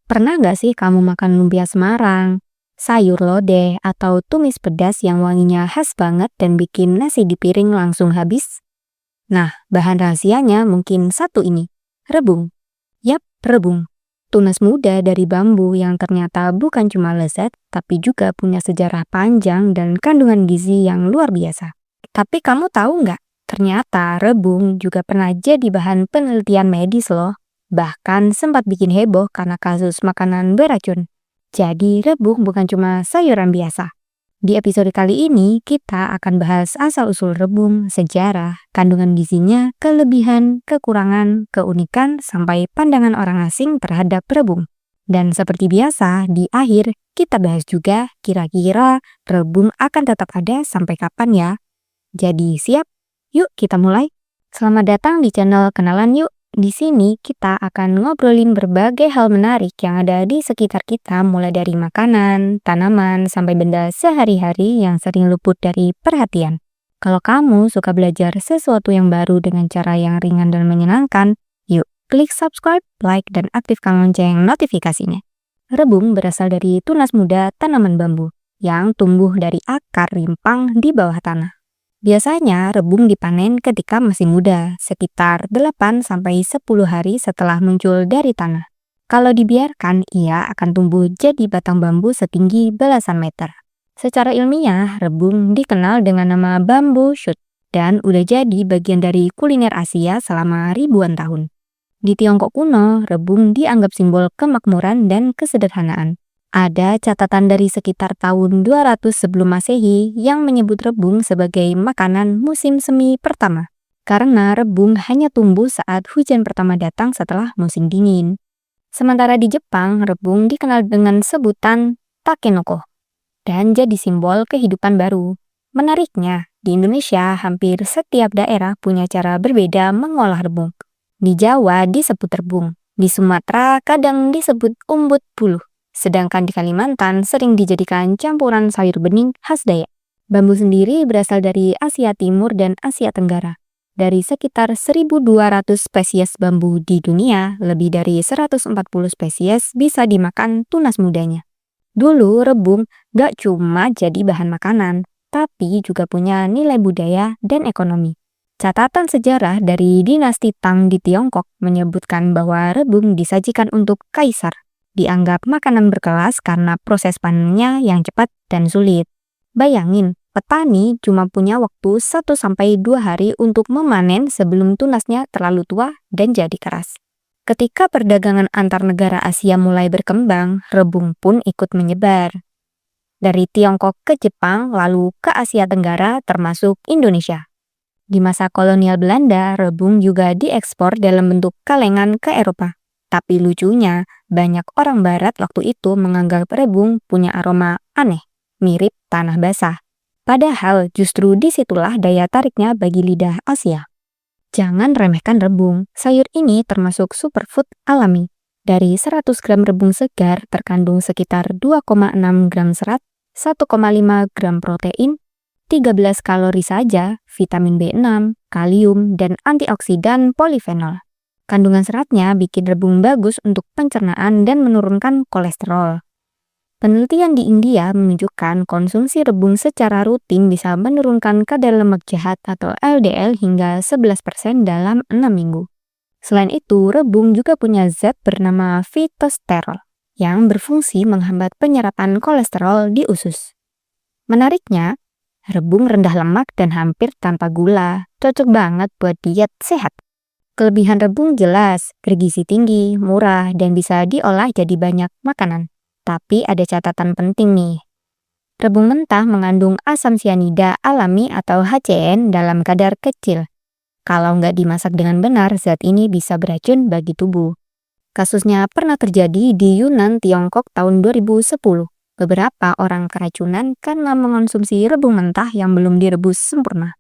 Pernah nggak sih kamu makan lumpia Semarang, sayur lodeh, atau tumis pedas yang wanginya khas banget dan bikin nasi di piring langsung habis? Nah, bahan rahasianya mungkin satu ini, rebung. Yap, rebung. Tunas muda dari bambu yang ternyata bukan cuma lezat, tapi juga punya sejarah panjang dan kandungan gizi yang luar biasa. Tapi kamu tahu nggak? Ternyata rebung juga pernah jadi bahan penelitian medis loh. Bahkan sempat bikin heboh karena kasus makanan beracun. Jadi rebung bukan cuma sayuran biasa. Di episode kali ini, kita akan bahas asal-usul rebung, sejarah, kandungan gizinya, kelebihan, kekurangan, keunikan, sampai pandangan orang asing terhadap rebung. Dan seperti biasa, di akhir kita bahas juga kira-kira rebung akan tetap ada sampai kapan ya? Jadi siap? Yuk kita mulai. Selamat datang di channel Kenalan Yuk. Di sini kita akan ngobrolin berbagai hal menarik yang ada di sekitar kita, mulai dari makanan, tanaman, sampai benda sehari-hari yang sering luput dari perhatian. Kalau kamu suka belajar sesuatu yang baru dengan cara yang ringan dan menyenangkan, yuk klik subscribe, like, dan aktifkan lonceng notifikasinya. Rebung berasal dari tunas muda tanaman bambu yang tumbuh dari akar rimpang di bawah tanah. Biasanya rebung dipanen ketika masih muda, sekitar 8-10 hari setelah muncul dari tanah. Kalau dibiarkan, ia akan tumbuh jadi batang bambu setinggi belasan meter. Secara ilmiah, rebung dikenal dengan nama bambu shoot dan udah jadi bagian dari kuliner Asia selama ribuan tahun. Di Tiongkok kuno, rebung dianggap simbol kemakmuran dan kesederhanaan. Ada catatan dari sekitar tahun 200 sebelum Masehi yang menyebut rebung sebagai makanan musim semi pertama, karena rebung hanya tumbuh saat hujan pertama datang setelah musim dingin. Sementara di Jepang, rebung dikenal dengan sebutan takenoko dan jadi simbol kehidupan baru. Menariknya, di Indonesia hampir setiap daerah punya cara berbeda mengolah rebung. Di Jawa disebut rebung, di Sumatera kadang disebut umbut buluh. Sedangkan di Kalimantan sering dijadikan campuran sayur bening khas Dayak. Bambu sendiri berasal dari Asia Timur dan Asia Tenggara. Dari sekitar 1.200 spesies bambu di dunia, lebih dari 140 spesies bisa dimakan tunas mudanya. Dulu rebung gak cuma jadi bahan makanan, tapi juga punya nilai budaya dan ekonomi. Catatan sejarah dari dinasti Tang di Tiongkok menyebutkan bahwa rebung disajikan untuk kaisar. Dianggap makanan berkelas karena proses panennya yang cepat dan sulit. Bayangin, petani cuma punya waktu 1-2 hari untuk memanen sebelum tunasnya terlalu tua dan jadi keras. Ketika perdagangan antar negara Asia mulai berkembang, rebung pun ikut menyebar. Dari Tiongkok ke Jepang, lalu ke Asia Tenggara termasuk Indonesia. Di masa kolonial Belanda, rebung juga diekspor dalam bentuk kalengan ke Eropa. Tapi lucunya, banyak orang barat waktu itu menganggap rebung punya aroma aneh, mirip tanah basah. Padahal justru disitulah daya tariknya bagi lidah Asia. Jangan remehkan rebung, sayur ini termasuk superfood alami. Dari 100 gram rebung segar terkandung sekitar 2,6 gram serat, 1,5 gram protein, 13 kalori saja, vitamin B6, kalium, dan antioksidan polifenol. Kandungan seratnya bikin rebung bagus untuk pencernaan dan menurunkan kolesterol. Penelitian di India menunjukkan konsumsi rebung secara rutin bisa menurunkan kadar lemak jahat atau LDL hingga 11% dalam 6 minggu. Selain itu, rebung juga punya zat bernama fitosterol yang berfungsi menghambat penyerapan kolesterol di usus. Menariknya, rebung rendah lemak dan hampir tanpa gula, cocok banget buat diet sehat. Kelebihan rebung jelas, bergizi tinggi, murah, dan bisa diolah jadi banyak makanan. Tapi ada catatan penting nih. Rebung mentah mengandung asam sianida alami atau HCN dalam kadar kecil. Kalau nggak dimasak dengan benar, zat ini bisa beracun bagi tubuh. Kasusnya pernah terjadi di Yunan, Tiongkok tahun 2010. Beberapa orang keracunan karena mengonsumsi rebung mentah yang belum direbus sempurna.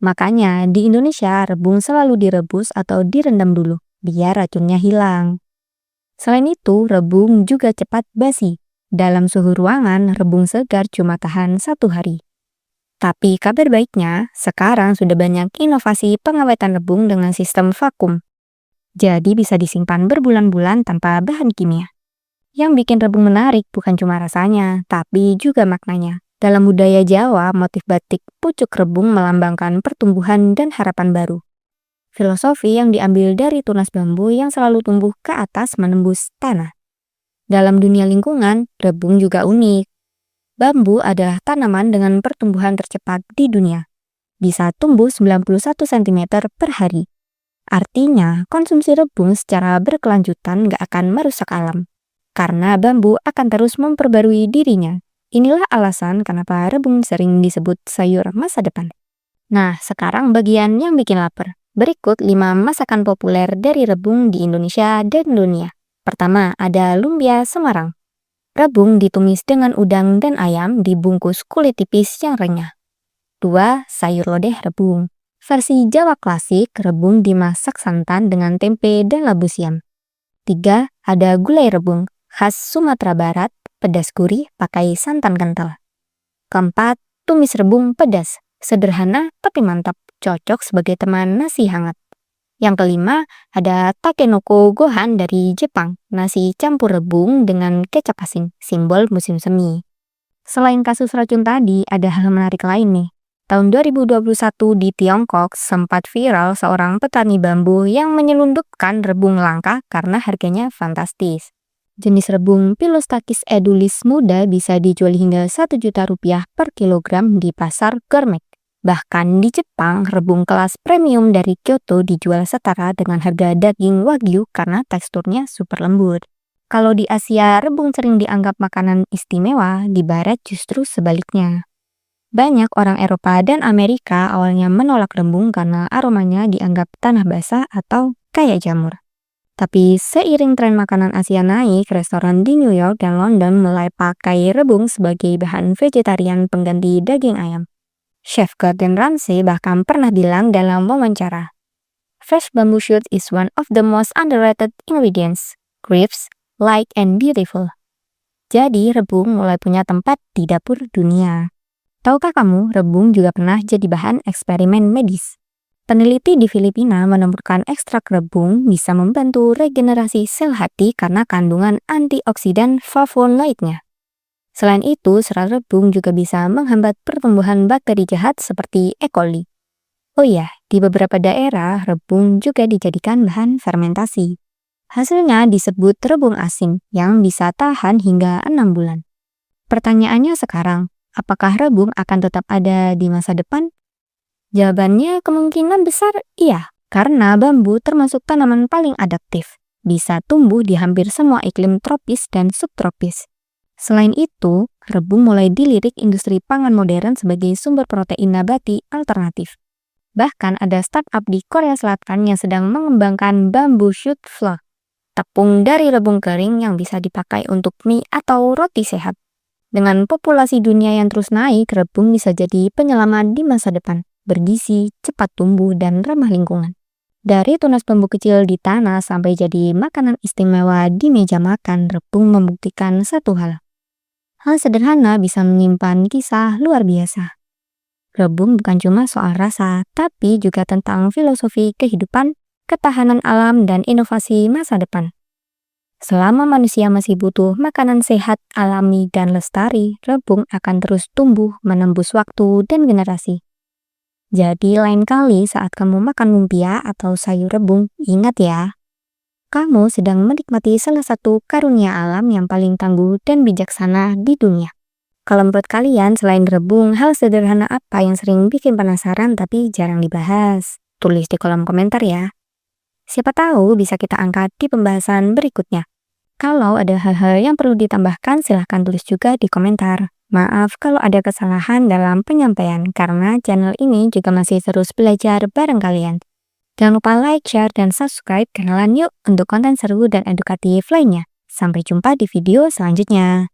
Makanya di Indonesia rebung selalu direbus atau direndam dulu, biar racunnya hilang. Selain itu, rebung juga cepat basi. Dalam suhu ruangan, rebung segar cuma tahan 1 hari. Tapi kabar baiknya, sekarang sudah banyak inovasi pengawetan rebung dengan sistem vakum. Jadi bisa disimpan berbulan-bulan tanpa bahan kimia. Yang bikin rebung menarik bukan cuma rasanya, tapi juga maknanya. Dalam budaya Jawa, motif batik pucuk rebung melambangkan pertumbuhan dan harapan baru. Filosofi yang diambil dari tunas bambu yang selalu tumbuh ke atas menembus tanah. Dalam dunia lingkungan, rebung juga unik. Bambu adalah tanaman dengan pertumbuhan tercepat di dunia. Bisa tumbuh 91 cm per hari. Artinya, konsumsi rebung secara berkelanjutan gak akan merusak alam. Karena bambu akan terus memperbarui dirinya. Inilah alasan kenapa rebung sering disebut sayur masa depan. Nah, sekarang bagian yang bikin lapar. Berikut 5 masakan populer dari rebung di Indonesia dan dunia. Pertama, ada lumpia Semarang. Rebung ditumis dengan udang dan ayam dibungkus kulit tipis yang renyah. 2. Sayur lodeh rebung. Versi Jawa klasik, rebung dimasak santan dengan tempe dan labu siam. 3. Ada gulai rebung, khas Sumatera Barat, pedas gurih pakai santan kental. 4. Tumis rebung pedas, sederhana tapi mantap, cocok sebagai teman nasi hangat. Yang kelima, ada takenoko gohan dari Jepang, nasi campur rebung dengan kecap asin, simbol musim semi. Selain kasus racun tadi, ada hal menarik lain nih. Tahun 2021 di Tiongkok sempat viral seorang petani bambu yang menyelundupkan rebung langka karena harganya fantastis. Jenis rebung Philostakis edulis muda bisa dijual hingga 1 juta rupiah per kilogram di pasar gourmet. Bahkan di Jepang, rebung kelas premium dari Kyoto dijual setara dengan harga daging wagyu karena teksturnya super lembut. Kalau di Asia, rebung sering dianggap makanan istimewa, di Barat justru sebaliknya. Banyak orang Eropa dan Amerika awalnya menolak rebung karena aromanya dianggap tanah basah atau kayak jamur. Tapi seiring tren makanan Asia naik, restoran di New York dan London mulai pakai rebung sebagai bahan vegetarian pengganti daging ayam. Chef Gordon Ramsay bahkan pernah bilang dalam wawancara, "Fresh bamboo shoot is one of the most underrated ingredients. Crisp, light, and beautiful." Jadi, rebung mulai punya tempat di dapur dunia. Tahukah kamu, rebung juga pernah jadi bahan eksperimen medis? Peneliti di Filipina menemukan ekstrak rebung bisa membantu regenerasi sel hati karena kandungan antioksidan flavonoidnya. Selain itu, serat rebung juga bisa menghambat pertumbuhan bakteri jahat seperti E. coli. Oh iya, di beberapa daerah, rebung juga dijadikan bahan fermentasi. Hasilnya disebut rebung asin yang bisa tahan hingga 6 bulan. Pertanyaannya sekarang, apakah rebung akan tetap ada di masa depan? Jawabannya kemungkinan besar iya, karena bambu termasuk tanaman paling adaptif. Bisa tumbuh di hampir semua iklim tropis dan subtropis. Selain itu, rebung mulai dilirik industri pangan modern sebagai sumber protein nabati alternatif. Bahkan ada startup di Korea Selatan yang sedang mengembangkan bamboo shoot flour, tepung dari rebung kering yang bisa dipakai untuk mie atau roti sehat. Dengan populasi dunia yang terus naik, rebung bisa jadi penyelamat di masa depan, bergizi, cepat tumbuh, dan ramah lingkungan. Dari tunas bambu kecil di tanah sampai jadi makanan istimewa di meja makan, rebung membuktikan satu hal. Hal sederhana bisa menyimpan kisah luar biasa. Rebung bukan cuma soal rasa, tapi juga tentang filosofi kehidupan, ketahanan alam, dan inovasi masa depan. Selama manusia masih butuh makanan sehat, alami, dan lestari, rebung akan terus tumbuh menembus waktu dan generasi. Jadi lain kali saat kamu makan lumpia atau sayur rebung, ingat ya, kamu sedang menikmati salah satu karunia alam yang paling tangguh dan bijaksana di dunia. Kalau menurut kalian, selain rebung, hal sederhana apa yang sering bikin penasaran tapi jarang dibahas? Tulis di kolom komentar ya. Siapa tahu bisa kita angkat di pembahasan berikutnya. Kalau ada hal-hal yang perlu ditambahkan, silahkan tulis juga di komentar. Maaf kalau ada kesalahan dalam penyampaian, karena channel ini juga masih terus belajar bareng kalian. Jangan lupa like, share, dan subscribe kenalan yuk untuk konten seru dan edukatif lainnya. Sampai jumpa di video selanjutnya.